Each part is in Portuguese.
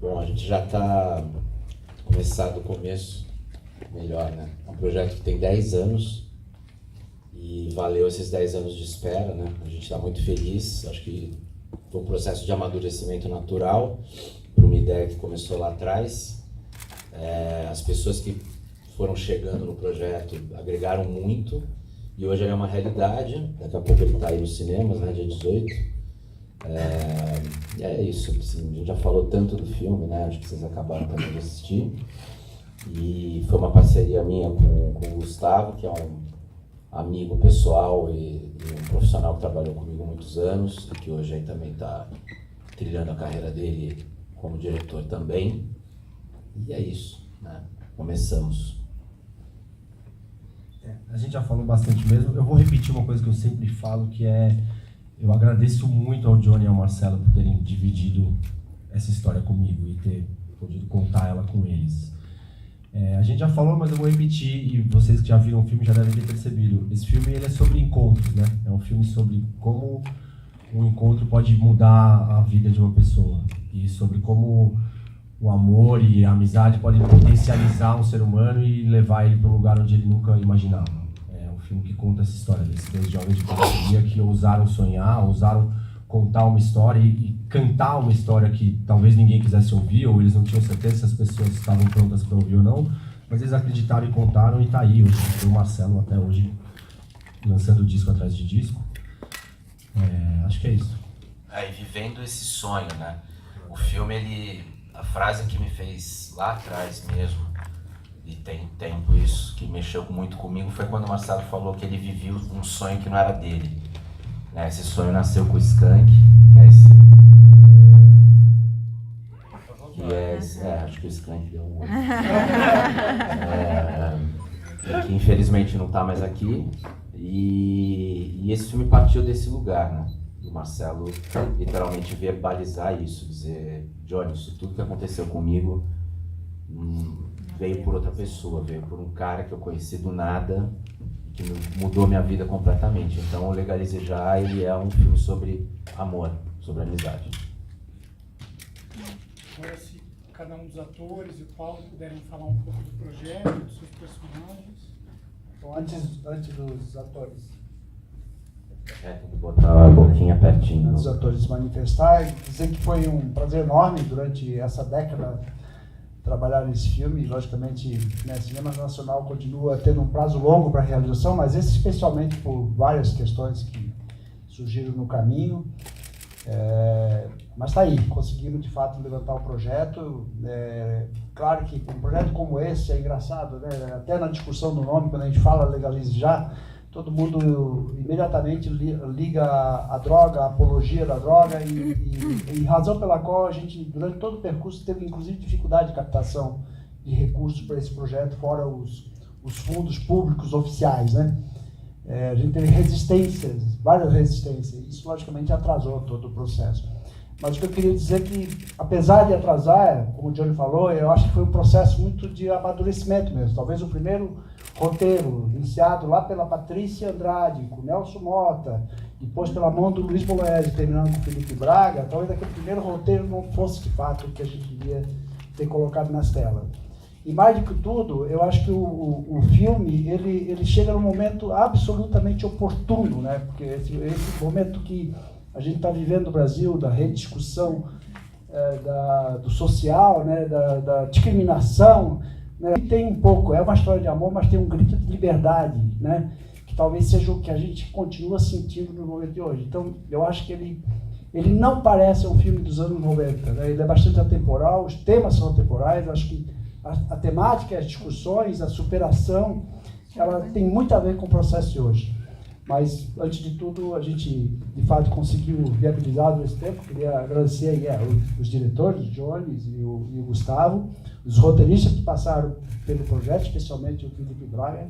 Bom, a gente já está começado do começo, melhor, né? É um projeto que tem 10 anos e valeu esses 10 anos de espera, né? A gente está muito feliz, acho que foi um processo de amadurecimento natural para uma ideia que começou lá atrás. As pessoas que foram chegando no projeto agregaram muito e hoje ele é uma realidade. Daqui a pouco ele está aí nos cinemas, né, dia 18. É isso, assim, a gente já falou tanto do filme, né? Acho que vocês acabaram também de assistir. E foi uma parceria minha com o Gustavo, que é um amigo pessoal e um profissional que trabalhou comigo há muitos anos e que hoje aí também está trilhando a carreira dele como diretor também. E é isso, né? Começamos. A gente já falou bastante mesmo. Eu vou repetir uma coisa que eu sempre falo, que é: eu agradeço muito ao Johnny e ao Marcelo por terem dividido essa história comigo e ter podido contar ela com eles. A gente já falou, mas eu vou repetir, e vocês que já viram o filme já devem ter percebido. Esse filme ele é sobre encontros, né? É um filme sobre como um encontro pode mudar a vida de uma pessoa e sobre como o amor e a amizade podem potencializar um ser humano e levar ele para um lugar onde ele nunca imaginava. É um filme que conta essa história desses dois jovens de periferia que ousaram sonhar, ousaram contar uma história e cantar uma história que talvez ninguém quisesse ouvir, ou eles não tinham certeza se as pessoas estavam prontas para ouvir ou não, mas eles acreditaram e contaram, e está aí hoje. O Marcelo até hoje lançando disco atrás de disco. Acho que é isso. E vivendo esse sonho, né? O filme, a frase que me fez lá atrás mesmo, e tem tempo isso, que mexeu muito comigo, foi quando o Marcelo falou que ele vivia um sonho que não era dele. Esse sonho nasceu com o Skank, que é esse... acho que o Skank deu um... que infelizmente não está mais aqui. E esse filme partiu desse lugar, né? O Marcelo literalmente verbalizar isso, dizer: Johnny, isso tudo que aconteceu comigo veio por outra pessoa, veio por um cara que eu conheci do nada, que mudou minha vida completamente. Então o Legalize Já, ele é um filme sobre amor, sobre amizade. Agora, se cada um dos atores e o Paulo puderem falar um pouco do projeto, dos seus personagens. Então, antes dos atores. Tem que botar a boquinha pertinho. Antes dos atores se manifestar, dizer que foi um prazer enorme durante essa década trabalhar nesse filme. Logicamente, né, Cinema Nacional continua tendo um prazo longo para a realização, mas esse especialmente por várias questões que surgiram no caminho. Mas está aí, conseguimos de fato levantar o projeto. Claro que um projeto como esse é engraçado, né? Até na discussão do nome, quando a gente fala Legalize Já, todo mundo imediatamente liga a droga, a apologia da droga, e razão pela qual a gente, durante todo o percurso, teve inclusive dificuldade de captação de recursos para esse projeto, fora os fundos públicos oficiais, né? A gente teve resistências, várias resistências, isso logicamente atrasou todo o processo. Mas o que eu queria dizer é que, apesar de atrasar, como o Johnny falou, eu acho que foi um processo muito de amadurecimento mesmo. Talvez o primeiro roteiro, iniciado lá pela Patrícia Andrade, com Nelson Mota, depois pela mão do Luiz Bolognese, terminando com o Felipe Braga, talvez aquele primeiro roteiro não fosse, de fato, o que a gente devia ter colocado nas telas. E mais do que tudo, eu acho que o filme, ele chega num momento absolutamente oportuno, né? Porque esse momento que a gente está vivendo no Brasil, da rediscussão do social, né? da discriminação, né? E tem um pouco, é uma história de amor, mas tem um grito de liberdade, né? Que talvez seja o que a gente continua sentindo no momento de hoje. Então, eu acho que ele não parece um filme dos anos 90, né? Ele é bastante atemporal, os temas são atemporais, acho que a temática, as discussões, a superação, ela tem muito a ver com o processo de hoje. Mas, antes de tudo, a gente, de fato, conseguiu viabilizar nesse tempo. Queria agradecer aí os diretores, o Jones e o Gustavo, os roteiristas que passaram pelo projeto, especialmente o Felipe Braga,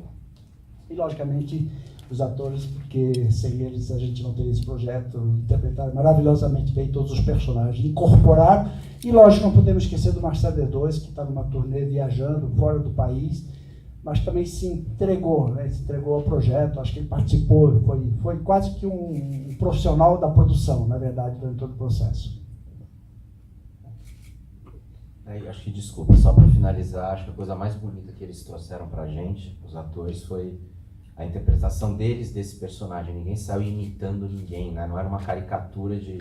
e, logicamente, os atores, porque sem eles a gente não teria esse projeto. Interpretaram maravilhosamente bem todos os personagens, incorporar. E, lógico, não podemos esquecer do Marcelo D2, que está numa turnê viajando fora do país, mas também se entregou, né? Se entregou ao projeto. Acho que ele participou, foi quase que um profissional da produção, na verdade, durante todo o processo. Acho que, desculpa, só para finalizar, acho que a coisa mais bonita que eles trouxeram pra gente, os atores, foi a interpretação deles desse personagem. Ninguém saiu imitando ninguém, né? Não era uma caricatura de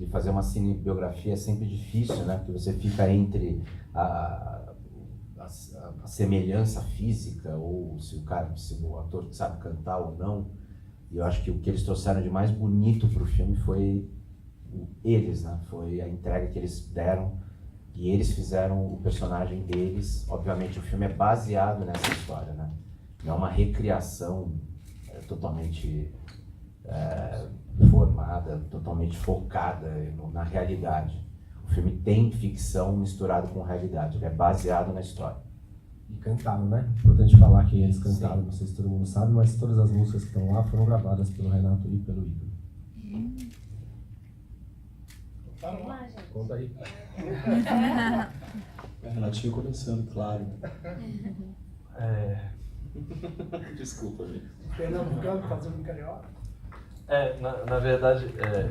fazer uma cinebiografia. É sempre difícil, né? Porque você fica entre a semelhança física, ou se o ator sabe cantar ou não. E eu acho que o que eles trouxeram de mais bonito pro filme foi eles, né? Foi a entrega que eles deram, e eles fizeram o personagem deles. Obviamente o filme é baseado nessa história, né? Não é uma recriação totalmente formada, totalmente focada na realidade. O filme tem ficção misturada com realidade, ele é baseado na história. E cantaram, né? Importante falar que eles cantaram, Sim. não sei se todo mundo sabe, mas todas as músicas que estão lá foram gravadas pelo Renato e pelo Igor. Tá no ar. Conta aí. Renatinho começando, claro. Desculpa, amigo. Pernambucano, fazendo um carioca. Na verdade,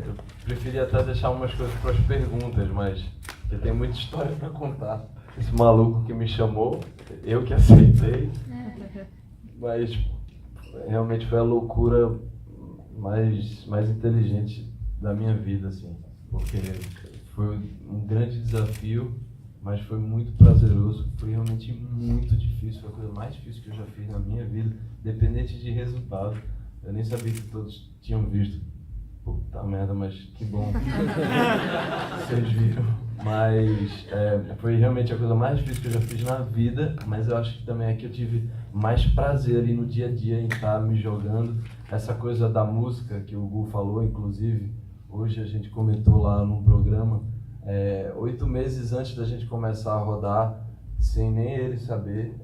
eu preferia até deixar umas coisas para as perguntas, mas eu tenho muita história para contar. Esse maluco que me chamou, eu que aceitei, mas realmente foi a loucura mais inteligente da minha vida, assim, porque foi um grande desafio, mas foi muito prazeroso, foi realmente muito difícil, foi a coisa mais difícil que eu já fiz na minha vida, dependente de resultado. Eu nem sabia que todos tinham visto. Puta merda, mas que bom. Vocês viram. Mas foi realmente a coisa mais difícil que eu já fiz na vida, mas eu acho que também é que eu tive mais prazer ali no dia a dia em estar me jogando. Essa coisa da música que o Gu falou, inclusive, hoje a gente comentou lá num programa, 8 meses antes da gente começar a rodar, sem nem ele saber,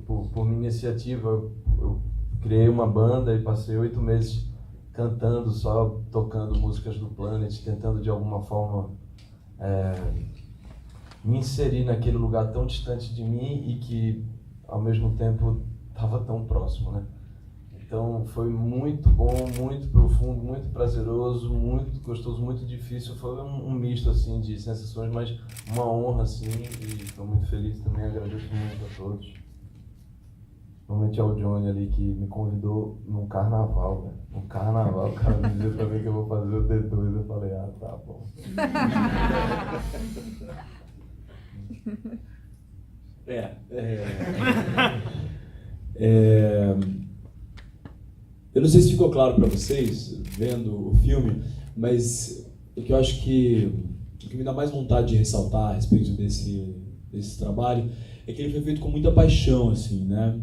por minha iniciativa, eu criei uma banda e passei 8 meses cantando, só tocando músicas do Planet, tentando de alguma forma me inserir naquele lugar tão distante de mim e que ao mesmo tempo estava tão próximo, né? Então foi muito bom, muito profundo, muito prazeroso, muito gostoso, muito difícil. Foi um misto assim de sensações, mas uma honra assim, e estou muito feliz também. Agradeço muito a todos. Principalmente ao Johnny ali, que me convidou num carnaval, né? No carnaval, o cara me dizia pra mim que eu vou fazer o D2, eu falei, tá bom. Eu não sei se ficou claro para vocês, vendo o filme, mas o que eu acho que o que me dá mais vontade de ressaltar a respeito desse trabalho é que ele foi feito com muita paixão, assim, né?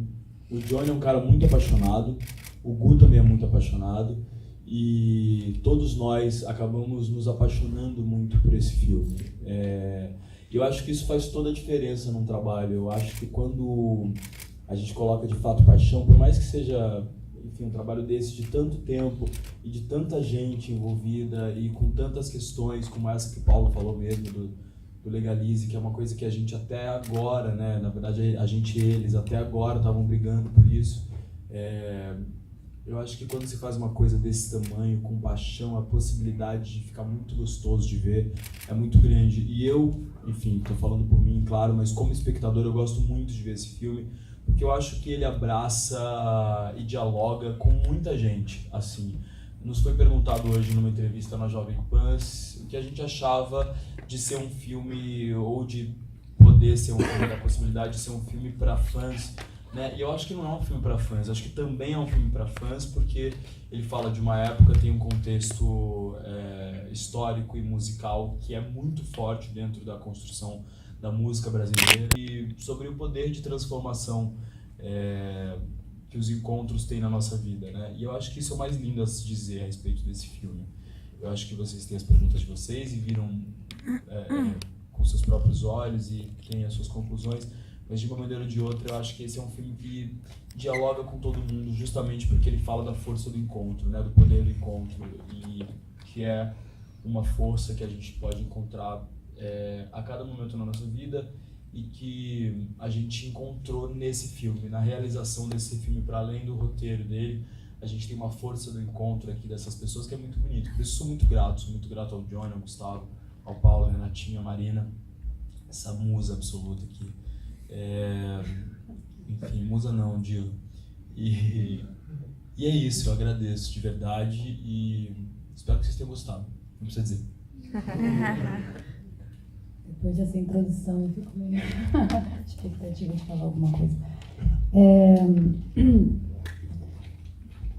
O Johnny é um cara muito apaixonado, o Gu também é muito apaixonado, e todos nós acabamos nos apaixonando muito por esse filme. Eu acho que isso faz toda a diferença num trabalho. Eu acho que quando a gente coloca de fato paixão, por mais que seja, enfim, um trabalho desse de tanto tempo e de tanta gente envolvida e com tantas questões como essa que o Paulo falou mesmo do Legalize, que é uma coisa que a gente até agora, né, na verdade eles até agora estavam brigando por isso. Eu acho que quando se faz uma coisa desse tamanho, com paixão, a possibilidade de ficar muito gostoso de ver é muito grande. E eu, enfim, estou falando por mim, claro, mas como espectador eu gosto muito de ver esse filme, porque eu acho que ele abraça e dialoga com muita gente, assim. Nos foi perguntado hoje numa entrevista na Jovem Pan o que a gente achava de ser um filme, ou de poder ser um filme, da possibilidade de ser um filme para fãs, né? E eu acho que não é um filme para fãs, acho que também é um filme para fãs, porque ele fala de uma época, tem um contexto histórico e musical que é muito forte dentro da construção da música brasileira, e sobre o poder de transformação que os encontros têm na nossa vida, né? E eu acho que isso é o mais lindo a se dizer a respeito desse filme. Eu acho que vocês têm as perguntas de vocês e viram com seus próprios olhos e têm as suas conclusões, mas de uma maneira ou de outra eu acho que esse é um filme que dialoga com todo mundo, justamente porque ele fala da força do encontro, né? Do poder do encontro, e que é uma força que a gente pode encontrar a cada momento na nossa vida, e que a gente encontrou nesse filme, na realização desse filme, para além do roteiro dele. A gente tem uma força do encontro aqui dessas pessoas que é muito bonito. Por isso sou muito grato ao Johnny, ao Gustavo, ao Paulo, a Renatinha, a Marina, essa musa absoluta aqui. Enfim, musa não, digo. E é isso, eu agradeço de verdade e espero que vocês tenham gostado. Não precisa dizer. Depois dessa introdução, eu fico meio expectativa de falar alguma coisa.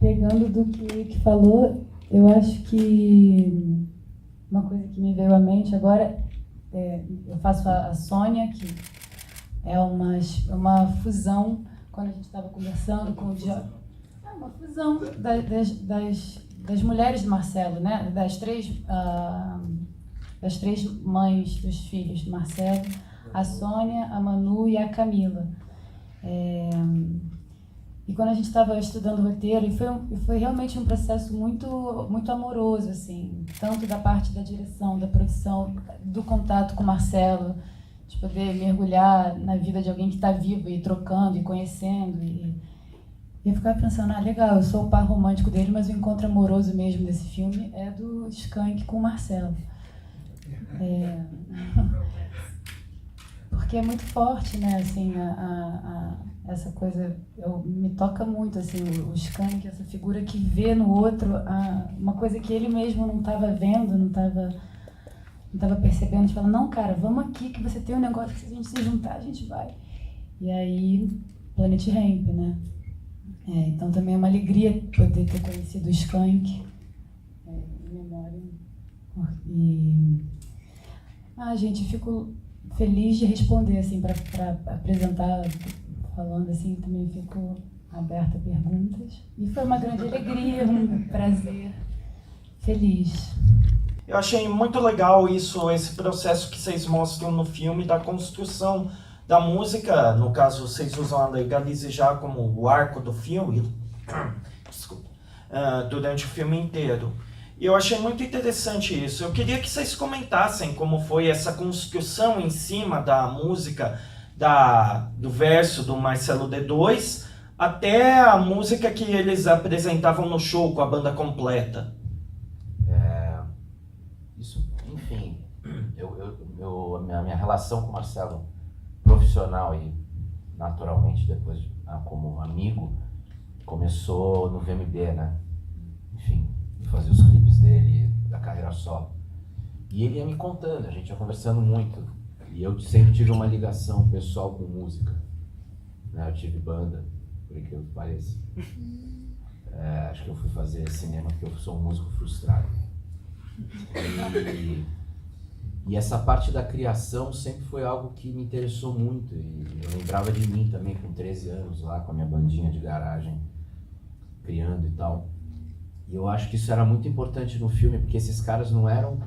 Pegando do que falou, eu acho que uma coisa que me veio à mente agora, eu faço a Sônia, que é uma fusão, quando a gente estava conversando com o Diogo, uma fusão das mulheres de Marcelo, né? Das três mães dos filhos de Marcelo, a Sônia, a Manu e a Camila. E quando a gente estava estudando o roteiro, foi realmente um processo muito, muito amoroso, assim, tanto da parte da direção, da produção, do contato com o Marcelo, de poder mergulhar na vida de alguém que está vivo e trocando e conhecendo. E eu ficava pensando, legal, eu sou o par romântico dele, mas o encontro amoroso mesmo desse filme é do Skank com o Marcelo. Porque é muito forte, né, assim, essa coisa, me toca muito, assim, o Skank, essa figura que vê no outro uma coisa que ele mesmo não estava vendo, não estava percebendo, a gente fala, não, cara, vamos aqui que você tem um negócio que se a gente se juntar, a gente vai. E aí, Planet Hemp, né? Então também é uma alegria poder ter conhecido o Skank, em memória. Gente, fico feliz de responder, assim, para apresentar, falando assim, também fico aberta a perguntas. E foi uma grande alegria, um prazer, feliz. Eu achei muito legal esse processo que vocês mostram no filme da construção da música. No caso, vocês usam a Legalize Já como o arco do filme, desculpa, durante o filme inteiro. E eu achei muito interessante isso. Eu queria que vocês comentassem como foi essa construção em cima da música, do verso do Marcelo D2, até a música que eles apresentavam no show com a banda completa. Isso, enfim, a minha relação com o Marcelo, profissional e naturalmente depois como amigo, começou no VMB, né? Enfim, fazia os clipes dele, da carreira solo. E ele ia me contando, a gente ia conversando muito. E eu sempre tive uma ligação pessoal com música. Né? Eu tive banda, por incrível que pareça. Acho que eu fui fazer cinema porque eu sou um músico frustrado. E essa parte da criação sempre foi algo que me interessou muito. E eu lembrava de mim também com 13 anos lá, com a minha bandinha de garagem, criando e tal. E eu acho que isso era muito importante no filme, porque esses caras não eram,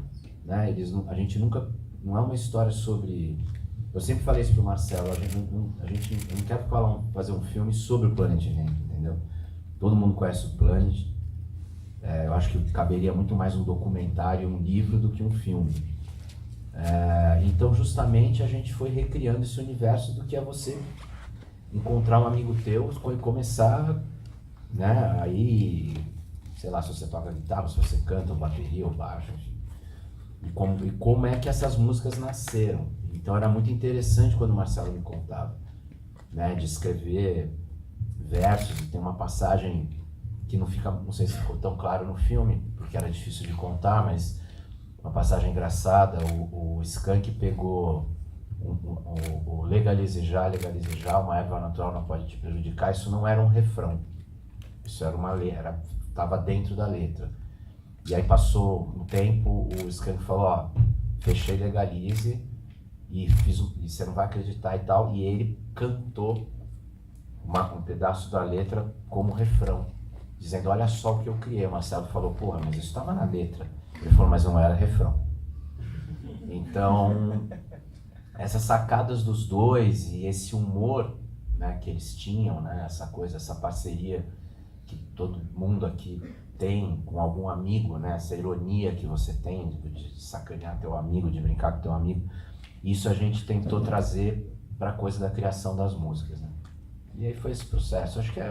né, a gente nunca, não é uma história sobre, eu sempre falei isso pro Marcelo, eu não quero fazer um filme sobre o Planet Hemp, entendeu? Todo mundo conhece o Planet, eu acho que caberia muito mais um documentário, um livro do que um filme. Então justamente a gente foi recriando esse universo do que é você encontrar um amigo teu e começar, né, aí, sei lá, se você toca guitarra, se você canta, ou bateria, ou baixo, enfim. E como é que essas músicas nasceram. Então era muito interessante quando o Marcelo me contava, né, de escrever versos, e tem uma passagem que não sei se ficou tão claro no filme, porque era difícil de contar, mas uma passagem engraçada, o Skank pegou o legalize já, uma erva natural não pode te prejudicar, isso não era um refrão, isso era uma letra, estava dentro da letra. E aí passou um tempo, o Skank falou, fechei Legalize e você não vai acreditar e tal, e ele cantou um pedaço da letra como refrão, dizendo, olha só o que eu criei. O Marcelo falou, porra, mas isso estava na letra. Ele falou, mas não era refrão. Então, essas sacadas dos dois e esse humor, né, que eles tinham, né, essa coisa, essa parceria que todo mundo aqui tem com algum amigo, né, essa ironia que você tem de sacanear teu amigo, de brincar com teu amigo, isso a gente tentou trazer para a coisa da criação das músicas, né? E aí foi esse processo. Acho que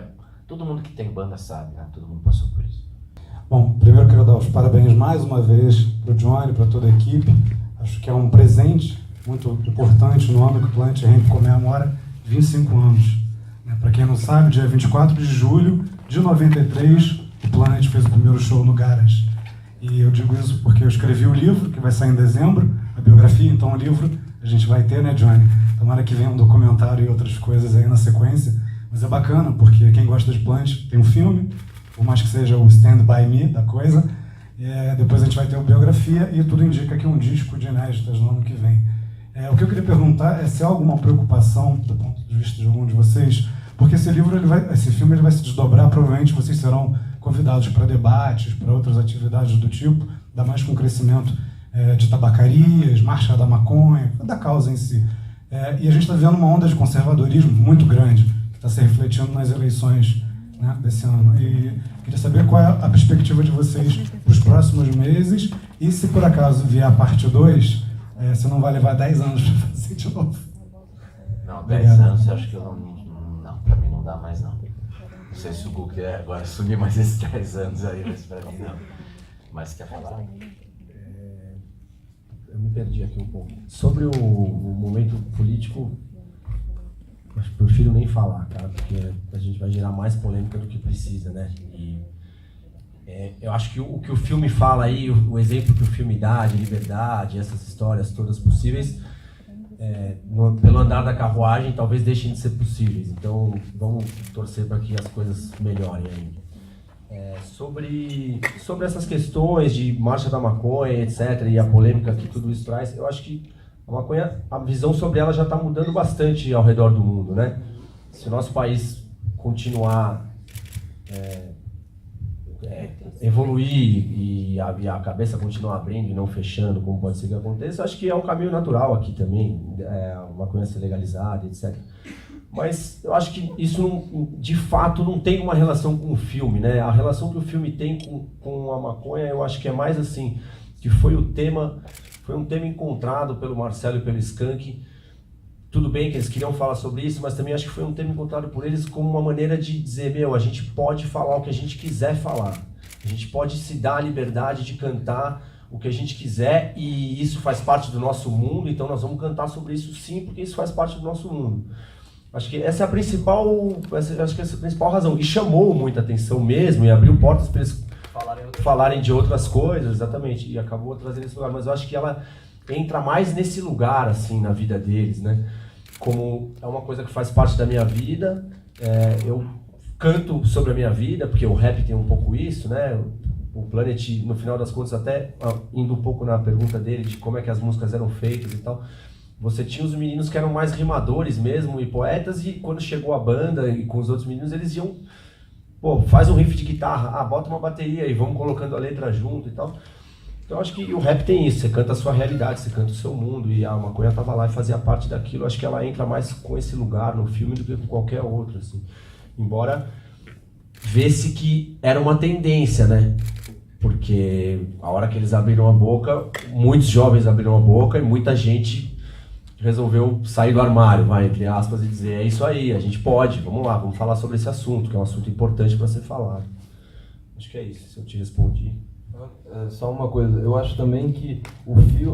todo mundo que tem banda sabe, né? Todo mundo passou por isso. Bom, primeiro quero dar os parabéns mais uma vez para o Johnny, para toda a equipe. Acho que é um presente muito importante no ano que o Planet Hemp comemora 25 anos. Para quem não sabe, dia 24 de julho de 93, o Planet fez o primeiro show no Garage. E eu digo isso porque eu escrevi o livro, que vai sair em dezembro, a biografia, então o livro a gente vai ter, né, Johnny? Tomara que venha um documentário e outras coisas aí na sequência. Mas é bacana, porque quem gosta de Planet tem um filme, por mais que seja o Stand By Me da coisa. Depois a gente vai ter a biografia e tudo indica que um disco de inéditas no ano que vem. O que eu queria perguntar é se há alguma preocupação, do ponto de vista de algum de vocês, porque esse filme ele vai se desdobrar, provavelmente vocês serão convidados para debates, para outras atividades do tipo, ainda mais com o crescimento de tabacarias, marcha da maconha, da causa em si. E a gente está vendo uma onda de conservadorismo muito grande, que está se refletindo nas eleições, né, desse ano. E queria saber qual é a perspectiva de vocês para os próximos meses e se por acaso vier a parte 2, você não vai levar 10 anos para fazer de novo. Não, 10 anos eu acho que eu não, para mim não dá mais não. Não sei se o Google quer agora assumir mais esses 10 anos aí, mas para mim não. Mas quer falar? Eu me perdi aqui um pouco. Sobre o momento político, eu prefiro nem falar, cara, porque a gente vai gerar mais polêmica do que precisa, né? E eu acho que o que o filme fala aí, o exemplo que o filme dá de liberdade, essas histórias todas possíveis, pelo andar da carruagem, talvez deixem de ser possíveis. Então, vamos torcer para que as coisas melhorem ainda. Sobre essas questões de marcha da maconha, etc., e a polêmica que tudo isso traz, eu acho que a maconha, a visão sobre ela já está mudando bastante ao redor do mundo, né? Se o nosso país continuar evoluir e a cabeça continuar abrindo e não fechando, como pode ser que aconteça, acho que é um caminho natural aqui também, a maconha ser legalizada, etc. Mas eu acho que isso, de fato, não tem uma relação com o filme, né? A relação que o filme tem com a maconha, eu acho que é mais assim, que foi um tema encontrado pelo Marcelo e pelo Skank. Tudo bem que eles queriam falar sobre isso, mas também acho que foi um tema encontrado por eles como uma maneira de dizer, a gente pode falar o que a gente quiser falar. A gente pode se dar a liberdade de cantar o que a gente quiser e isso faz parte do nosso mundo, então nós vamos cantar sobre isso sim, porque isso faz parte do nosso mundo. Acho que essa é a principal razão. E chamou muita atenção mesmo e abriu portas para eles falarem de outras coisas, exatamente, e acabou trazendo esse lugar. Mas eu acho que ela entra mais nesse lugar, assim, na vida deles, né? Como é uma coisa que faz parte da minha vida, eu canto sobre a minha vida, porque o rap tem um pouco isso, né? O Planet, no final das contas, até indo um pouco na pergunta dele de como é que as músicas eram feitas e tal, você tinha os meninos que eram mais rimadores mesmo e poetas, e quando chegou a banda e com os outros meninos, eles iam, faz um riff de guitarra, bota uma bateria e vamos colocando a letra junto e tal. Então eu acho que o rap tem isso, você canta a sua realidade, você canta o seu mundo, e a maconha tava lá e fazia parte daquilo. Acho que ela entra mais com esse lugar no filme do que com qualquer outro, assim. Embora vê-se que era uma tendência, né? Porque a hora que eles abriram a boca, muitos jovens abriram a boca e muita gente resolveu sair do armário, entre aspas, e dizer, é isso aí, a gente pode, vamos lá, vamos falar sobre esse assunto, que é um assunto importante para ser falado. Acho que é isso, se eu te respondi. Só uma coisa, eu acho também que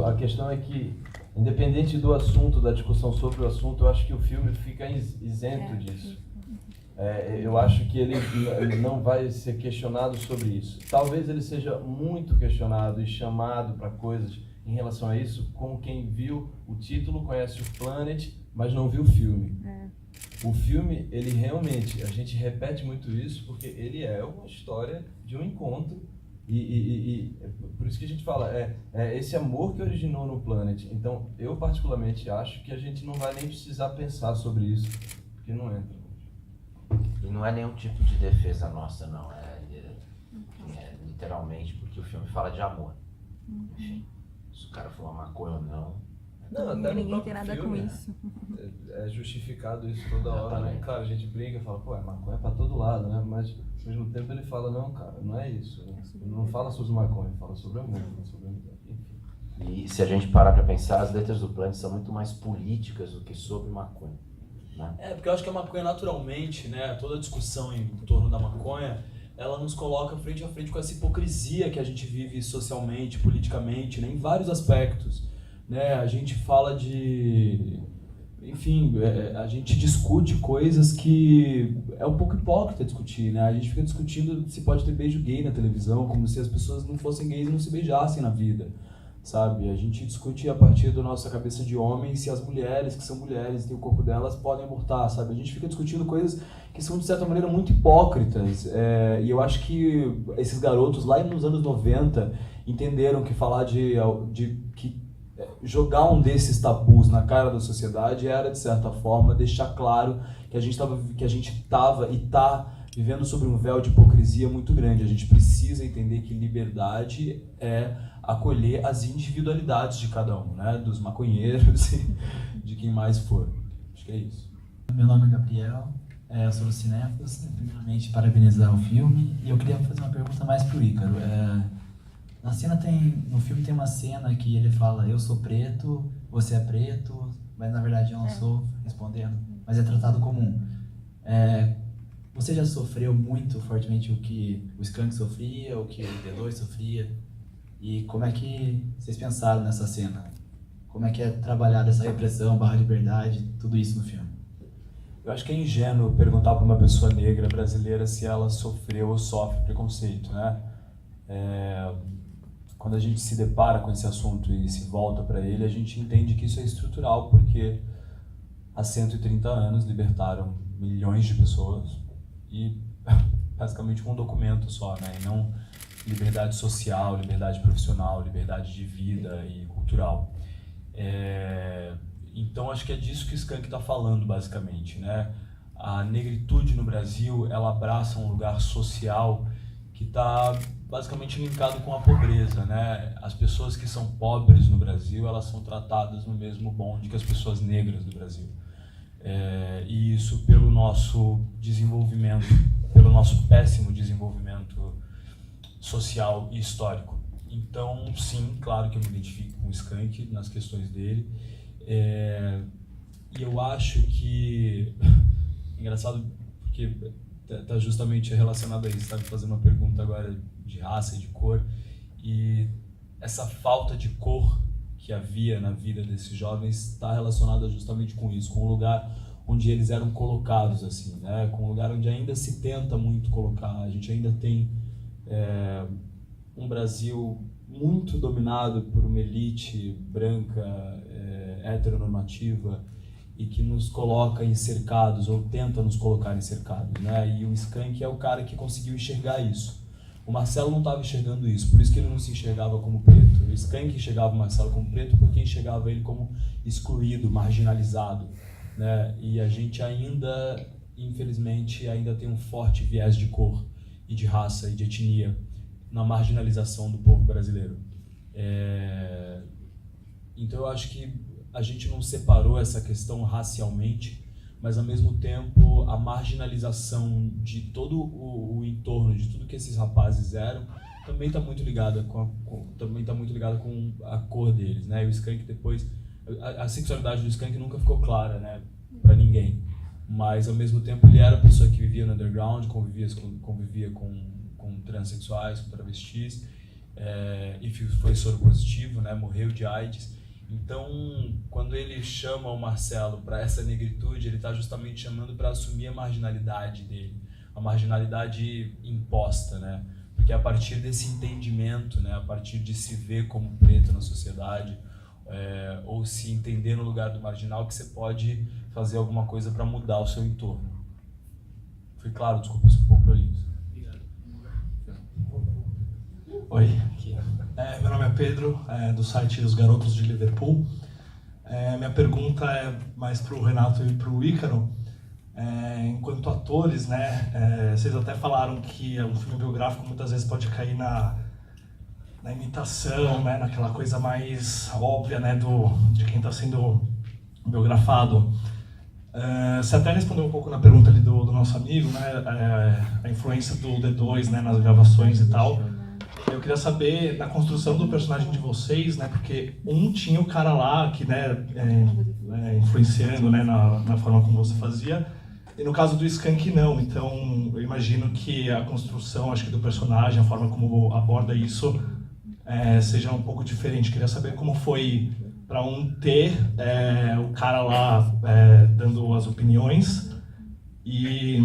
a questão é que, independente do assunto, da discussão sobre o assunto, eu acho que o filme fica isento disso. Eu acho que ele não vai ser questionado sobre isso. Talvez ele seja muito questionado e chamado para coisas em relação a isso, como quem viu o título, conhece o Planet, mas não viu o filme. O filme, ele realmente, a gente repete muito isso, porque ele é uma história de um encontro, e por isso que a gente fala, esse amor que originou no Planet. Então, eu particularmente acho que a gente não vai nem precisar pensar sobre isso, porque não entra. E não é nenhum tipo de defesa nossa, não. Literalmente, porque o filme fala de amor. Enfim, se o cara for uma maconha ou não. Não, até ninguém tem nada filme, com isso. É justificado isso toda hora, né? Claro, a gente brinca e fala, maconha é pra todo lado, né? Mas ao mesmo tempo ele fala, não, cara, não é isso. Né? Ele não fala sobre maconha, ele fala sobre amor, sobre amizade, enfim. E se a gente parar pra pensar, as letras do Planet são muito mais políticas do que sobre maconha. Né? Porque eu acho que a maconha naturalmente, né, toda a discussão em torno da maconha, ela nos coloca frente a frente com essa hipocrisia que a gente vive socialmente, politicamente, né, em vários aspectos. né? A gente fala de... Enfim, a gente discute coisas que é um pouco hipócrita discutir, né? A gente fica discutindo se pode ter beijo gay na televisão, como se as pessoas não fossem gays e não se beijassem na vida, sabe? A gente discute a partir da nossa cabeça de homem se as mulheres, que são mulheres e têm o corpo delas, podem abortar, sabe? A gente fica discutindo coisas que são, de certa maneira, muito hipócritas. E eu acho que esses garotos, lá nos anos 90, entenderam que falar que jogar um desses tabus na cara da sociedade era, de certa forma, deixar claro que a gente estava e está vivendo sobre um véu de hipocrisia muito grande. A gente precisa entender que liberdade é acolher as individualidades de cada um, né? Dos maconheiros e de quem mais for. Acho que é isso. Meu nome é Gabriel, eu sou do Cinéfilos. Primeiramente, parabenizar o filme. E eu queria fazer uma pergunta mais pro Ícaro. No filme tem uma cena que ele fala: eu sou preto, você é preto, mas na verdade eu não sou, respondendo, mas é tratado comum. Você já sofreu muito fortemente o que o Skank sofria, o que o D2 sofria? E como é que vocês pensaram nessa cena? Como é que é trabalhar essa repressão, liberdade, tudo isso no filme? Eu acho que é ingênuo perguntar para uma pessoa negra brasileira se ela sofreu ou sofre preconceito, né? Quando a gente se depara com esse assunto e se volta para ele, a gente entende que isso é estrutural, porque há 130 anos libertaram milhões de pessoas e basicamente com um documento só, né? E não liberdade social, liberdade profissional, liberdade de vida e cultural. Então acho que é disso que o Skank está falando, basicamente, né? A negritude no Brasil, ela abraça um lugar social que está basicamente linkado com a pobreza, né? As pessoas que são pobres no Brasil, elas são tratadas no mesmo bonde que as pessoas negras do Brasil. E isso pelo nosso desenvolvimento, pelo nosso péssimo desenvolvimento social e histórico. Então, sim, claro que eu me identifico com o Skank nas questões dele. E eu acho que... Engraçado, porque está justamente relacionado a isso, está me fazendo uma pergunta agora de raça e de cor, e essa falta de cor que havia na vida desses jovens está relacionada justamente com isso, com o lugar onde eles eram colocados, assim, né? Com um lugar onde ainda se tenta muito colocar. A gente ainda tem um Brasil muito dominado por uma elite branca, heteronormativa, e que nos coloca em cercados, ou tenta nos colocar em cercados, né? E o Skank é o cara que conseguiu enxergar isso. O Marcelo não estava enxergando isso, por isso que ele não se enxergava como preto. O Skank enxergava o Marcelo como preto porque enxergava ele como excluído, marginalizado, né? E a gente ainda, infelizmente, ainda tem um forte viés de cor e de raça e de etnia na marginalização do povo brasileiro. Então eu acho que a gente não separou essa questão racialmente, mas ao mesmo tempo a marginalização de todo o entorno, de tudo que esses rapazes eram, também está muito ligada com a cor deles, né? E o Skank depois, a sexualidade do Skank nunca ficou clara, né, para ninguém, mas ao mesmo tempo ele era a pessoa que vivia no underground, convivia com transexuais, com travestis, e foi soro positivo, né? Morreu de AIDS. Então, quando ele chama o Marcelo para essa negritude, ele está justamente chamando para assumir a marginalidade dele, a marginalidade imposta, né? Porque a partir desse entendimento, né, a partir de se ver como preto na sociedade, ou se entender no lugar do marginal, que você pode fazer alguma coisa para mudar o seu entorno. Foi claro? Desculpa, eu sou um pouco prolixo. Obrigado. Oi, aqui. Meu nome é Pedro, do site Os Garotos de Liverpool. Minha pergunta é mais para o Renato e para o Ícaro. Enquanto atores, né, vocês até falaram que um filme biográfico muitas vezes pode cair na imitação, né, naquela coisa mais óbvia, né, de quem está sendo biografado. Você até respondeu um pouco na pergunta ali do nosso amigo, né, a influência do D2, né, nas gravações e tal. Eu queria saber, na construção do personagem de vocês, né, porque tinha o cara lá que, né, influenciando, né, na forma como você fazia, e no caso do Skank não. Então eu imagino que a construção, acho que do personagem, a forma como aborda isso, seja um pouco diferente. Queria saber como foi para um ter o cara lá dando as opiniões e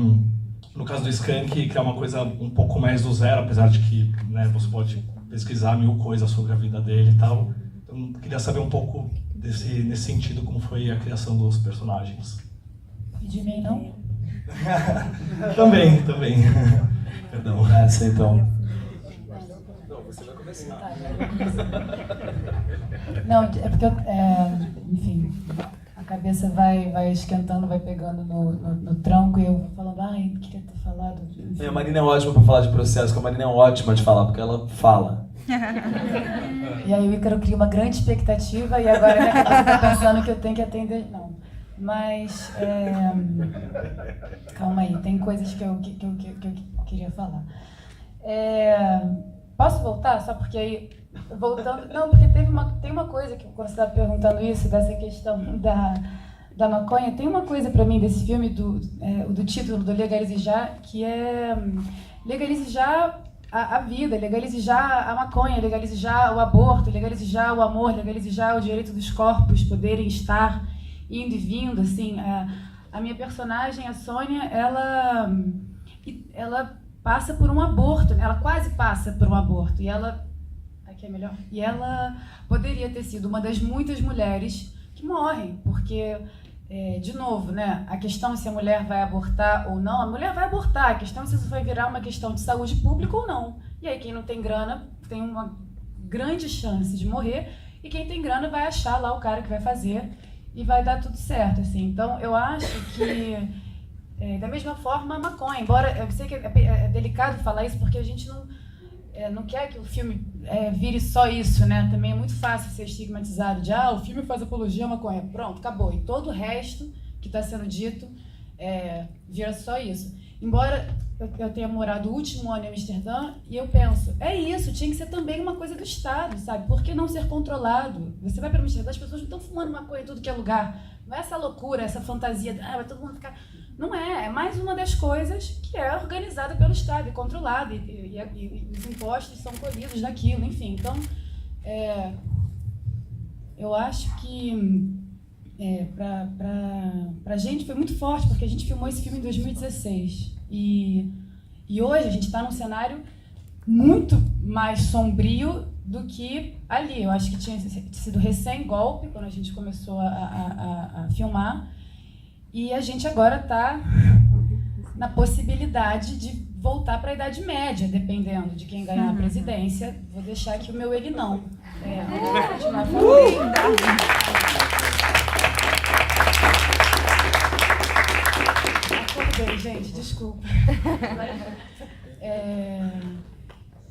no caso do Skank, que é uma coisa um pouco mais do zero, apesar de que, né, você pode pesquisar 1000 coisas sobre a vida dele e tal. Então, queria saber um pouco nesse sentido, como foi a criação dos personagens. E de mim, não? Também. Perdão, essa então. Não, você vai começar. Não, é porque, enfim, a cabeça vai esquentando, vai pegando no tronco e eu vou falando, ai, queria ter falado. Enfim. A Marina é ótima para falar de processo, porque a Marina é ótima de falar, porque ela fala. E aí o Ícaro cria uma grande expectativa e agora minha cabeça tá pensando que eu tenho que atender. Não. Mas, calma aí, tem coisas que eu queria falar. Posso voltar? Só porque aí, voltando... Não, porque tem uma coisa que, quando você estava perguntando isso, dessa questão da maconha, tem uma coisa para mim desse filme, do título, do Legalize Já, que é legalize já a vida, legalize já a maconha, legalize já o aborto, legalize já o amor, legalize já o direito dos corpos poderem estar indo e vindo, assim. A minha personagem, a Sônia, ela passa por um aborto, ela quase passa por um aborto, e ela... Aqui é melhor? E ela poderia ter sido uma das muitas mulheres que morrem, porque, de novo, né, a questão se a mulher vai abortar ou não, a mulher vai abortar, a questão é se isso vai virar uma questão de saúde pública ou não. E aí quem não tem grana tem uma grande chance de morrer, e quem tem grana vai achar lá o cara que vai fazer e vai dar tudo certo, assim. Então, eu acho que, da mesma forma, a maconha, embora eu sei que é delicado falar isso, porque a gente não quer que o filme vire só isso, né? Também é muito fácil ser estigmatizado de o filme faz apologia à maconha. Pronto, acabou. E todo o resto que está sendo dito vira só isso. Embora eu tenha morado o último ano em Amsterdã, e eu penso, isso, tinha que ser também uma coisa do Estado, sabe? Por que não ser controlado? Você vai para Amsterdã, as pessoas não estão fumando maconha em tudo que é lugar. Não é essa loucura, essa fantasia, vai todo mundo ficar... Não é mais uma das coisas que é organizada pelo Estado e controlada, e os impostos são colhidos daquilo, enfim. Então, eu acho que pra gente foi muito forte, porque a gente filmou esse filme em 2016. E hoje a gente está num cenário muito mais sombrio do que ali. Eu acho que tinha sido recém-golpe, quando a gente começou a filmar. E a gente agora está na possibilidade de voltar para a Idade Média, dependendo de quem ganhar a presidência. Vou deixar aqui o meu ele não. Vou continuar falando. Acordei, gente, desculpa.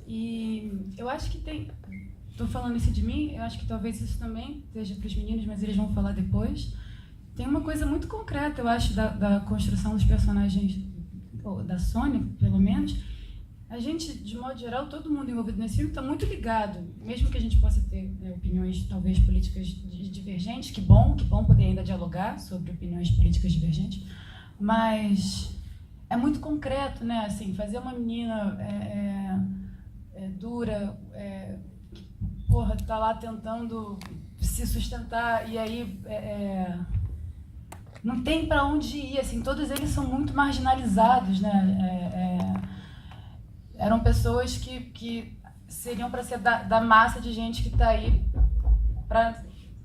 E eu acho que tem... Estou falando isso de mim, eu acho que talvez isso também seja para os meninos, mas eles vão falar depois. Tem uma coisa muito concreta, eu acho, da construção dos personagens, ou da Sônia, pelo menos. A gente, de modo geral, todo mundo envolvido nesse filme está muito ligado, mesmo que a gente possa ter opiniões, talvez, políticas divergentes, que bom poder ainda dialogar sobre opiniões políticas divergentes, mas é muito concreto, né? Assim, fazer uma menina dura, porra, tá lá tentando se sustentar, e aí não tem para onde ir, assim, todos eles são muito marginalizados, né? Eram pessoas que seriam para ser da massa de gente que está aí para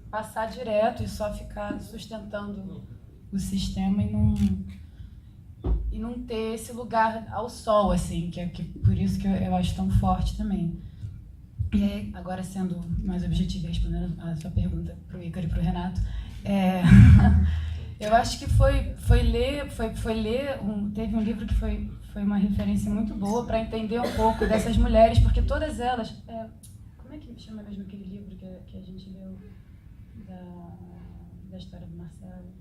passar direto e só ficar sustentando o sistema e não ter esse lugar ao sol, assim, que por isso que eu acho tão forte também. E aí, agora sendo mais objetiva e respondendo a sua pergunta para o Ícaro e para o Renato, eu acho que teve um livro que foi uma referência muito boa para entender um pouco dessas mulheres, porque todas elas... como é que chama mesmo aquele livro que a gente leu da história do Marcelo?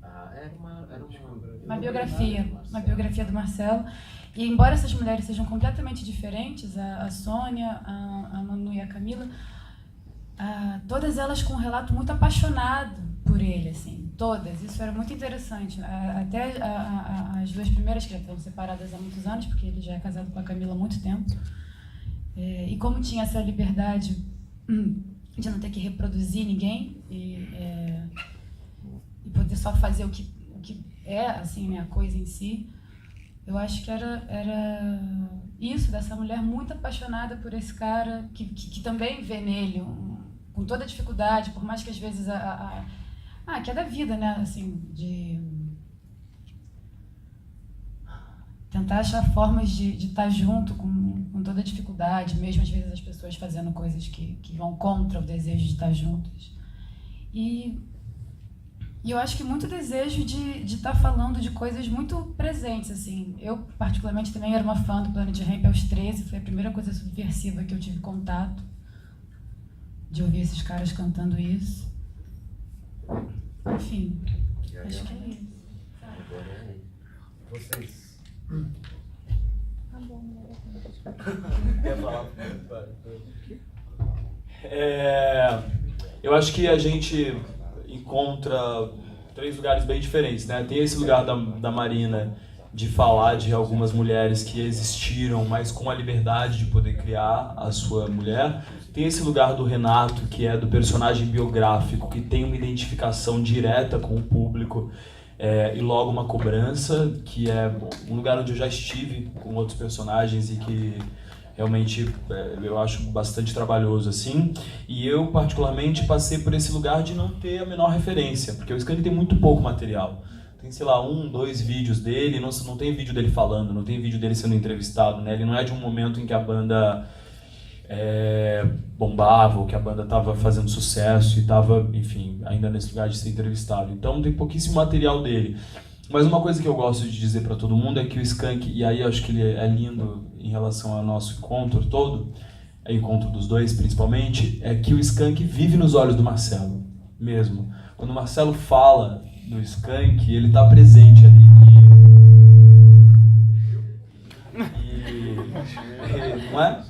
Era Uma biografia do Marcelo. E embora essas mulheres sejam completamente diferentes, a Sônia, a Manu e a Camila, todas elas com um relato muito apaixonado por ele, assim, todas. Isso era muito interessante. Até as duas primeiras, que já estão separadas há muitos anos, porque ele já é casado com a Camila há muito tempo. E como tinha essa liberdade de não ter que reproduzir ninguém e poder só fazer o que é, assim, né, a coisa em si. Eu acho que era isso, dessa mulher muito apaixonada por esse cara, que também vê nele, com toda a dificuldade, por mais que às vezes que é da vida, né, assim, de tentar achar formas de estar junto com toda a dificuldade, mesmo às vezes as pessoas fazendo coisas que vão contra o desejo de estar juntas. E eu acho que muito desejo de estar falando de coisas muito presentes, assim. Eu, particularmente, também era uma fã do Planet Hemp aos 13, foi a primeira coisa subversiva que eu tive contato, de ouvir esses caras cantando isso. Enfim, acho que é isso. Vocês... Quer falar? Eu acho que a gente encontra 3 lugares bem diferentes, né? Tem esse lugar da Marina de falar de algumas mulheres que existiram, mas com a liberdade de poder criar a sua mulher. Tem esse lugar do Renato, que é do personagem biográfico, que tem uma identificação direta com o público, e logo uma cobrança, que é um lugar onde eu já estive com outros personagens e que realmente eu acho bastante trabalhoso, assim. E eu, particularmente, passei por esse lugar de não ter a menor referência, porque o Skank tem muito pouco material. Tem, sei lá, 1, 2 vídeos dele, não tem vídeo dele falando, não tem vídeo dele sendo entrevistado, né? Ele não é de um momento em que a banda bombava, ou que a banda estava fazendo sucesso e estava, enfim, ainda nesse lugar de ser entrevistado. Então tem pouquíssimo material dele. Mas uma coisa que eu gosto de dizer para todo mundo é que o Skank, e aí eu acho que ele é lindo em relação ao nosso encontro todo, encontro dos dois principalmente, é que o Skank vive nos olhos do Marcelo, mesmo. Quando o Marcelo fala do Skank, ele está presente ali. Não é?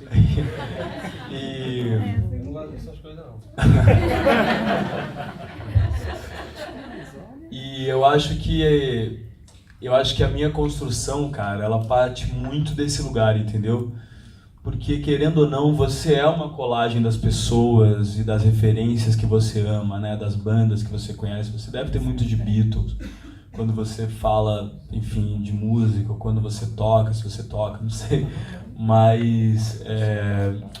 Eu não gosto dessas coisas, não. E eu acho que a minha construção, cara, ela parte muito desse lugar, entendeu? Porque, querendo ou não, você é uma colagem das pessoas e das referências que você ama, né? Das bandas que você conhece. Você deve ter muito de Beatles quando você fala, enfim, de música, ou quando você toca, se você toca, não sei. Mas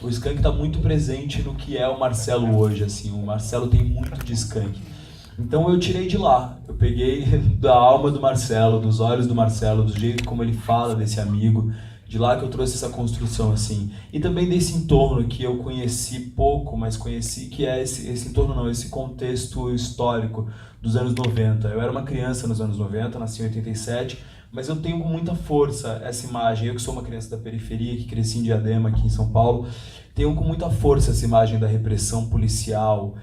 o Skank está muito presente no que é o Marcelo hoje, assim. O Marcelo tem muito de Skank. Então eu tirei de lá, eu peguei da alma do Marcelo, dos olhos do Marcelo, do jeito como ele fala desse amigo, de lá que eu trouxe essa construção, assim. E também desse entorno que eu conheci pouco, mas conheci que é esse entorno não, esse contexto histórico dos anos 90. Eu era uma criança nos anos 90, nasci em 87, mas eu tenho com muita força essa imagem. Eu que sou uma criança da periferia, que cresci em Diadema, aqui em São Paulo, tenho com muita força essa imagem da repressão policial,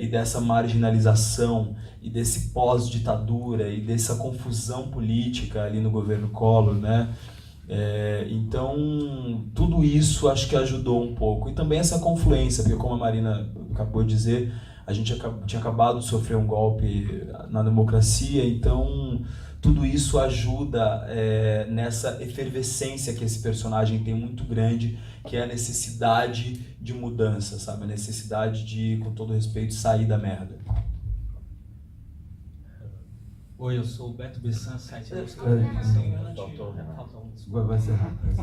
e dessa marginalização, e desse pós-ditadura, e dessa confusão política ali no governo Collor, né? Então, tudo isso acho que ajudou um pouco. E também essa confluência, porque como a Marina acabou de dizer, a gente tinha acabado de sofrer um golpe na democracia, então tudo isso ajuda nessa efervescência que esse personagem tem muito grande, que é a necessidade de mudança, sabe? A necessidade de, com todo respeito, sair da merda. Oi, eu sou o Beto Bessan, site dos Vai ser rápido.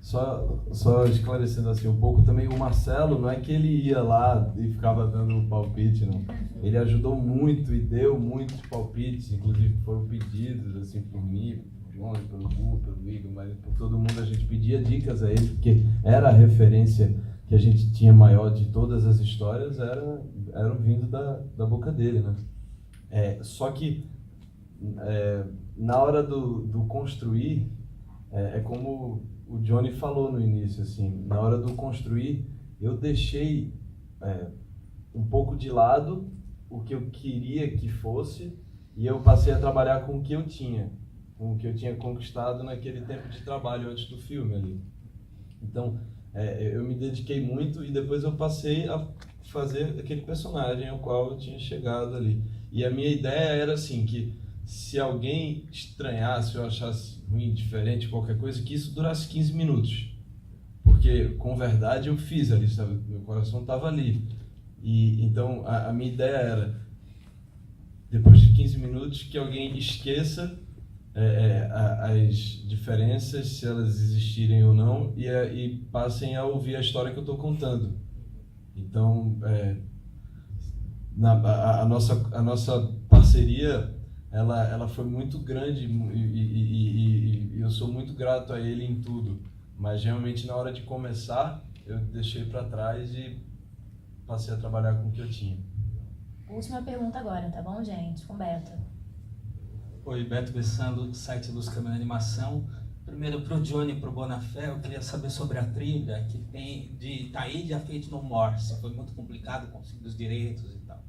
Só esclarecendo assim um pouco também, o Marcelo não é que ele ia lá e ficava dando um palpite, não. Ele ajudou muito e deu muitos palpites, inclusive foram pedidos assim por mim, por João, pelo Gu, pelo Igor, mas por todo mundo a gente pedia dicas a ele, porque era a referência que a gente tinha maior de todas as histórias, eram vindo da boca dele, né? Só que na hora do construir, é como o Johnny falou no início, assim, na hora do construir, eu deixei um pouco de lado o que eu queria que fosse e eu passei a trabalhar com o que eu tinha conquistado naquele tempo de trabalho antes do filme ali. Então, eu me dediquei muito e depois eu passei a fazer aquele personagem ao qual eu tinha chegado ali. E a minha ideia era assim, que se alguém estranhasse ou achasse ruim, diferente, qualquer coisa, que isso durasse 15 minutos. porque com verdade eu fiz ali, sabe? Meu coração estava ali. E então a minha ideia era, depois de 15 minutos, que alguém esqueça as diferenças, se elas existirem ou não, e passem a ouvir a história que eu estou contando. Então, a nossa parceria, ela foi muito grande e eu sou muito grato a ele em tudo. Mas realmente na hora de começar, eu deixei para trás e passei a trabalhar com o que eu tinha. Última pergunta agora, tá bom, gente? Com Beto. Oi, Beto Bessan, do site Luz Câmera Animação. Primeiro, para o Johnny e para o Bonafé, eu queria saber sobre a trilha que tem de Taíde Fate No More. Se foi muito complicado conseguir os direitos e tal.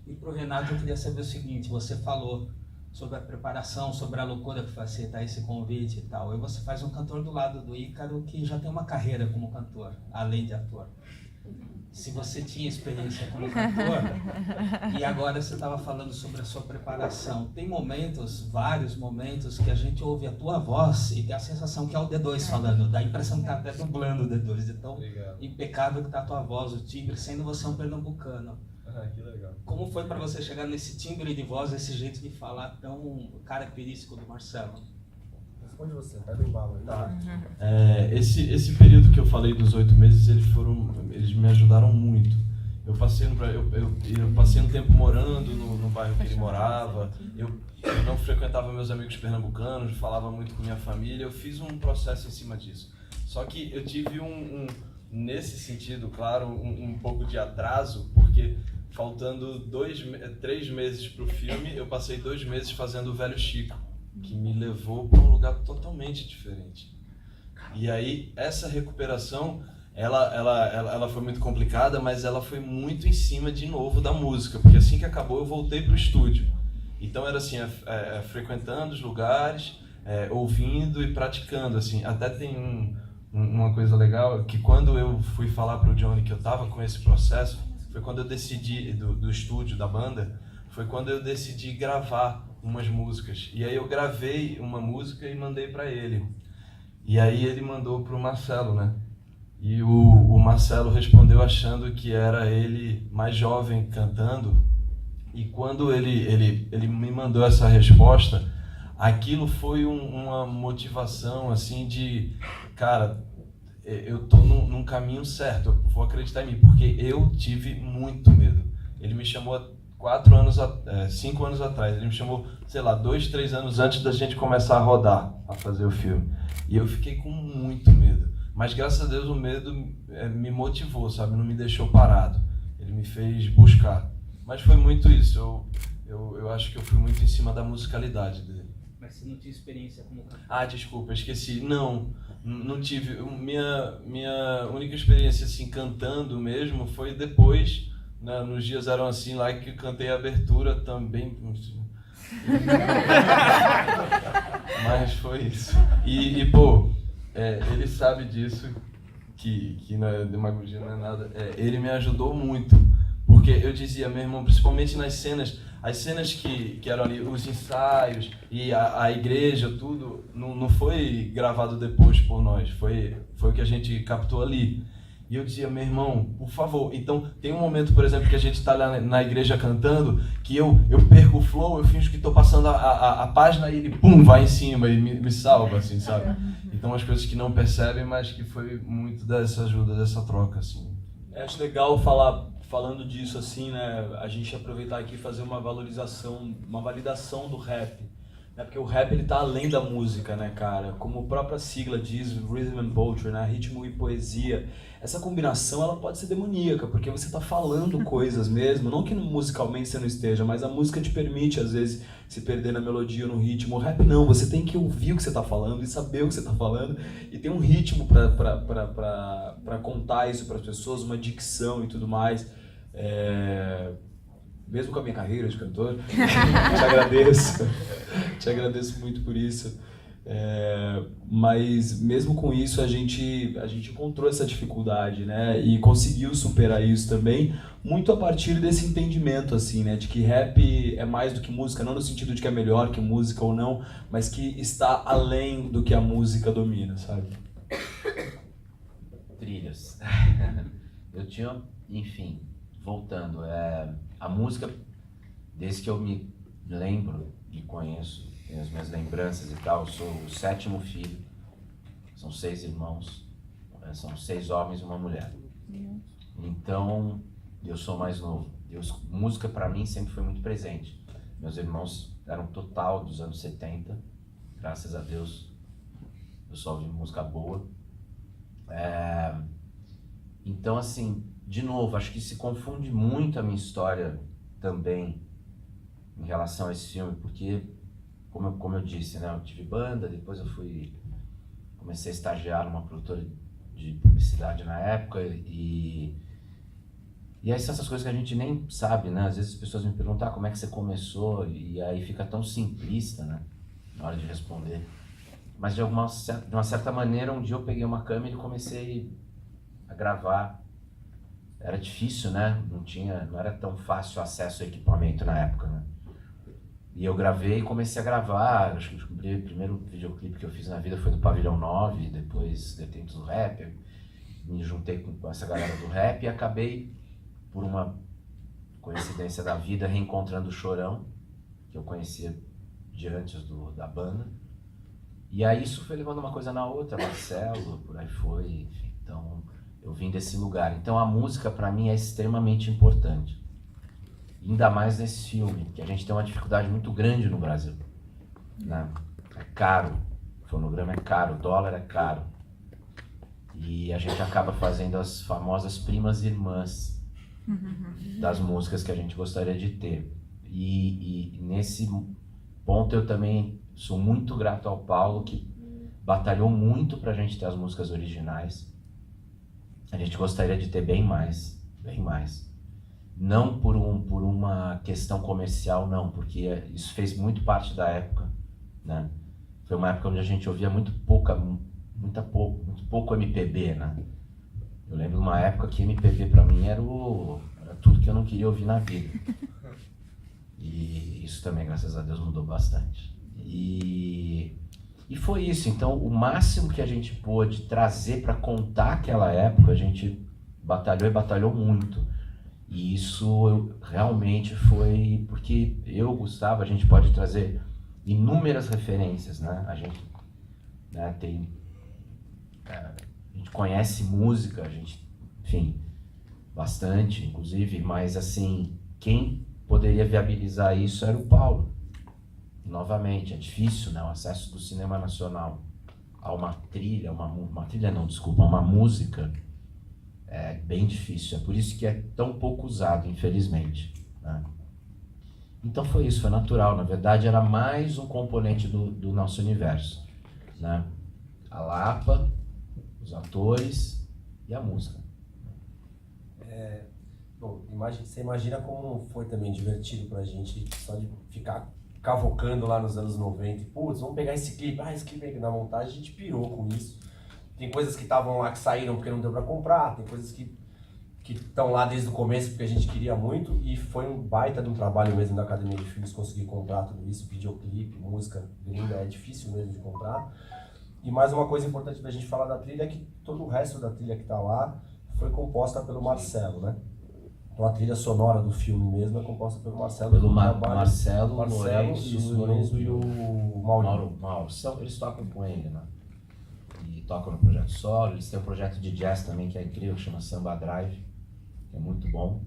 E para o Renato, eu queria saber o seguinte: você falou sobre a preparação, sobre a loucura que foi aceitar esse convite e tal. E você faz um cantor do lado do Ícaro que já tem uma carreira como cantor, além de ator. Se você tinha experiência como cantor, e agora você estava falando sobre a sua preparação, tem momentos, vários momentos, que a gente ouve a tua voz e tem a sensação que é o D2 falando, dá a impressão que está até dublando o D2, de tão impecável que está a tua voz, o timbre, sendo você um pernambucano. Que legal. Como foi para você chegar nesse timbre de voz, esse jeito de falar tão característico do Marcelo? Responde você, pega o embalo aí. Tá. Esse período que eu falei dos 8 meses, eles me ajudaram muito. Eu passei um tempo morando no bairro que ele morava, eu não frequentava meus amigos pernambucanos, falava muito com minha família, eu fiz um processo em cima disso. Só que eu tive nesse sentido, claro, um pouco de atraso, porque faltando 3 meses para o filme, eu passei 2 meses fazendo o Velho Chico, que me levou para um lugar totalmente diferente. E aí, essa recuperação, ela foi muito complicada, mas ela foi muito em cima, de novo, da música, porque assim que acabou, eu voltei para o estúdio. Então, era assim, frequentando os lugares, ouvindo e praticando, assim. Até tem uma coisa legal, que quando eu fui falar para o Johnny que eu estava com esse processo, foi quando eu decidi, do estúdio, da banda, foi quando eu decidi gravar umas músicas. E aí eu gravei uma música e mandei para ele. E aí ele mandou pro Marcelo, né? E o Marcelo respondeu achando que era ele mais jovem cantando. E quando ele me mandou essa resposta, aquilo foi uma motivação, assim, de... Cara, eu tô num caminho certo, eu vou acreditar em mim, porque eu tive muito medo. Ele me chamou 5 anos atrás, ele me chamou, sei lá, 2, 3 anos antes da gente começar a rodar, a fazer o filme. E eu fiquei com muito medo. Mas graças a Deus o medo me motivou, sabe? Não me deixou parado. Ele me fez buscar. Mas foi muito isso. Eu acho que eu fui muito em cima da musicalidade dele. Mas você não tinha experiência como cantor? Ah, desculpa, esqueci. Não tive. Minha única experiência assim, cantando mesmo foi depois, né, nos Dias Eram Assim, lá que eu cantei a abertura também. Mas foi isso. E pô, ele sabe disso, que não é demagogia, não é nada. Ele me ajudou muito, porque eu dizia, meu irmão, principalmente nas cenas, as cenas que eram ali, os ensaios e a igreja, tudo, não foi gravado depois por nós, foi o que a gente captou ali. E eu dizia, meu irmão, por favor. Então, tem um momento, por exemplo, que a gente está lá na igreja cantando, que eu perco o flow, eu finjo que estou passando a página e ele, pum, vai em cima e me salva, assim, sabe? Então, as coisas que não percebem, mas que foi muito dessa ajuda, dessa troca, assim. Acho legal falando disso, assim, né? A gente aproveitar aqui e fazer uma valorização, uma validação do rap. Né? Porque o rap, ele tá além da música, né, cara? Como a própria sigla diz, Rhythm and Poetry, né? Ritmo e poesia. Essa combinação, ela pode ser demoníaca, porque você tá falando coisas mesmo, não que musicalmente você não esteja, mas a música te permite, às vezes, se perder na melodia ou no ritmo. O rap não, você tem que ouvir o que você tá falando e saber o que você tá falando e ter um ritmo pra contar isso pras pessoas, uma dicção e tudo mais. Mesmo com a minha carreira de cantor, te agradeço muito por isso. Mas mesmo com isso a gente encontrou essa dificuldade, né? E conseguiu superar isso também, muito a partir desse entendimento, assim, né? De que rap é mais do que música, não no sentido de que é melhor que música ou não, mas que está além do que a música domina, sabe? filhos. Eu tinha, enfim, voltando, a música, desde que eu me lembro e conheço, tenho as minhas lembranças e tal, eu sou o 7º filho, são 6 irmãos, são 6 homens e uma mulher. Então, eu sou mais novo. Música para mim sempre foi muito presente. Meus irmãos eram total dos anos 70, graças a Deus, eu só ouvi música boa. Então, assim, de novo, acho que se confunde muito a minha história também em relação a esse filme, porque, como eu disse, né, eu tive banda, depois eu comecei a estagiar numa produtora de publicidade na época, e aí são essas coisas que a gente nem sabe, né? Às vezes as pessoas me perguntam como é que você começou, e aí fica tão simplista, né, na hora de responder. Mas de uma certa maneira, um dia eu peguei uma câmera e comecei a gravar. Era difícil, né? Não era tão fácil o acesso ao equipamento na época, né? E eu gravei e comecei a gravar. Acho que o primeiro videoclipe que eu fiz na vida foi do Pavilhão 9, depois Detentos do Rap. Me juntei com essa galera do rap e acabei, por uma coincidência da vida, reencontrando o Chorão, que eu conhecia de antes da banda. E aí isso foi levando uma coisa na outra, Marcelo, por aí foi, enfim. Então eu vim desse lugar. Então a música para mim é extremamente importante. Ainda mais nesse filme, que a gente tem uma dificuldade muito grande no Brasil, né? É caro, o fonograma é caro, o dólar é caro. E a gente acaba fazendo as famosas primas irmãs das músicas que a gente gostaria de ter. E nesse ponto eu também sou muito grato ao Paulo, que batalhou muito pra gente ter as músicas originais. A gente gostaria de ter bem mais, bem mais. Não por uma questão comercial, não, porque isso fez muito parte da época, né? Foi uma época onde a gente ouvia muito pouco MPB, né? Eu lembro de uma época que MPB pra mim era tudo que eu não queria ouvir na vida. E isso também, graças a Deus, mudou bastante. E foi isso. Então, o máximo que a gente pôde trazer para contar aquela época, a gente batalhou e batalhou muito. E isso realmente foi porque eu, Gustavo, a gente pode trazer inúmeras referências, né? A gente, né, a gente conhece música, a gente, enfim, bastante, inclusive, mas assim, quem poderia viabilizar isso era o Paulo. Novamente, é difícil, né, o acesso do cinema nacional a uma trilha, uma música, é bem difícil. É por isso que é tão pouco usado, infelizmente, né? Então foi isso, foi natural. Na verdade, era mais um componente do nosso universo, né? A Lapa, os atores e a música. Bom, você imagina como foi também divertido pra gente só de ficar cavocando lá nos anos 90. Putz, vamos pegar esse clipe. Esse clipe aí na montagem, a gente pirou com isso. Tem coisas que estavam lá que saíram porque não deu pra comprar, tem coisas que estão lá desde o começo porque a gente queria muito, e foi um baita de um trabalho mesmo da Academia de Filmes conseguir comprar tudo isso, videoclipe, música gringa, é difícil mesmo de comprar. E mais uma coisa importante da gente falar da trilha é que todo o resto da trilha que tá lá foi composta pelo Marcelo, né? Então a trilha sonora do filme mesmo é composta pelo Marcelo. Pelo Marcelo, Lourenço e o Maurinho. Mauro. Eles tocam com ele, né? E tocam no projeto solo. Eles têm um projeto de jazz também que é incrível, que chama Samba Drive, que é muito bom.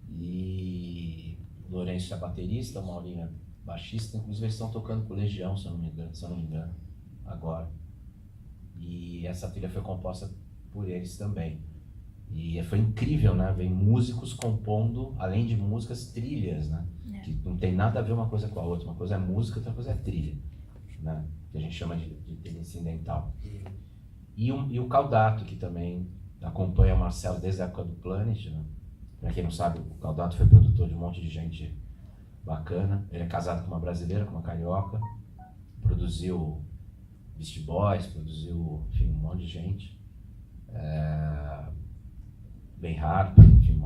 E o Lourenço é baterista, o Maurinho é baixista. Inclusive eles estão tocando com o Legião, se eu não me engano, agora. E essa trilha foi composta por eles também. E foi incrível, né? Vem músicos compondo, além de músicas, trilhas, né? Que não tem nada a ver uma coisa com a outra. Uma coisa é música, outra coisa é trilha, né? Que a gente chama de trilha incidental. E o Caldato, que também acompanha o Marcelo desde a época do Planet, né? Pra quem não sabe, o Caldato foi produtor de um monte de gente bacana. Ele é casado com uma brasileira, com uma carioca. Produziu Beast Boys, produziu, enfim, um monte de gente. Bem rápido, enfim.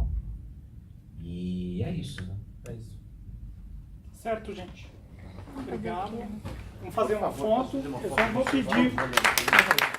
E é isso, né? É isso. Certo, gente. Obrigado. Vamos fazer uma foto. Eu só vou pedir.